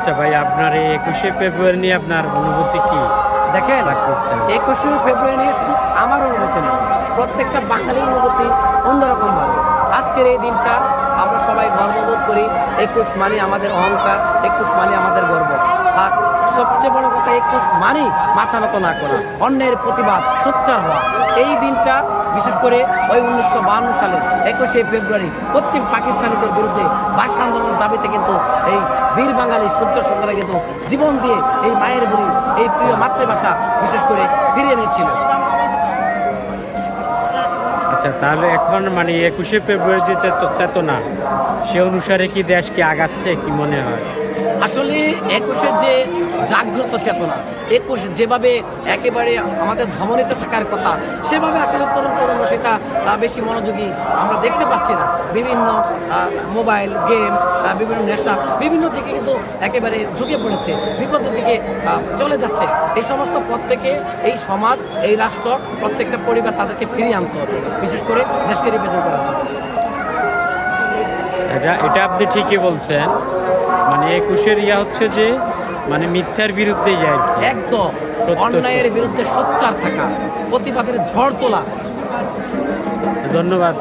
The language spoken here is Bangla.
আচ্ছা ভাই, আপনার এই 21শে ফেব্রুয়ারি নিয়ে আপনার অনুভূতি কি? দেখেন, করছেন 21শে ফেব্রুয়ারি নিয়ে শুধু আমার অনুভূতি নেই, প্রত্যেকটা বাঙালির অনুভূতি অন্যরকমভাবে। আজকের এই দিনটা আমরা সবাই গর্ববোধ করি। 21 মানে আমাদের অহংকার, 21 মানে আমাদের গর্ব। আর সবচেয়ে বড় কথা, 21 মানে মাথা নত না করা, অন্যের প্রতিবাদ সোচ্চার হওয়া। এই দিনটা বিশেষ করে ওই 1952 সালে 21শে ফেব্রুয়ারি পশ্চিম পাকিস্তানিদের বিরুদ্ধে ভাষা আন্দোলনের দাবিতে কিন্তু এই বীর বাঙালি সূর্য সন্তানরা কিন্তু জীবন দিয়ে এই মায়ের ভূমি, এই প্রিয় মাতৃভাষা বিশেষ করে ফিরিয়ে এনেছিল। আচ্ছা, তাহলে এখন মানে 21শে ফেব্রুয়ারি যে চেতনা, সে অনুসারে কি দেশ কি আগাচ্ছে, কি মনে হয়? আসলে 21-এর যে জাগ্রত চেতনা, 21 যেভাবে একেবারে আমাদের ধমনীতে থাকার কথা, সেভাবে আসলে তরুণ প্রজন্ম সেটা বেশি মনোযোগী আমরা দেখতে পাচ্ছি না। বিভিন্ন মোবাইল গেম, বিভিন্ন নেশা, বিভিন্ন দিকে কিন্তু একেবারে ঝুঁকে পড়েছে, বিপদের দিকে চলে যাচ্ছে। এই সমস্ত পথ থেকে এই সমাজ, এই রাষ্ট্র, প্রত্যেকটা পরিবার তাদেরকে ফিরিয়ে আনতে হবে, বিশেষ করে দেশকে রিপ্রেজেন্ট করার জন্য। এটা আপনি ঠিকই বলছেন। মানে 21-এর হচ্ছে যে মানে মিথ্যার বিরুদ্ধে যায়, একদম সত্য অন্যায়ের বিরুদ্ধে সোচ্চার থাকা, প্রতিবাদের ঝড় তোলা। ধন্যবাদ।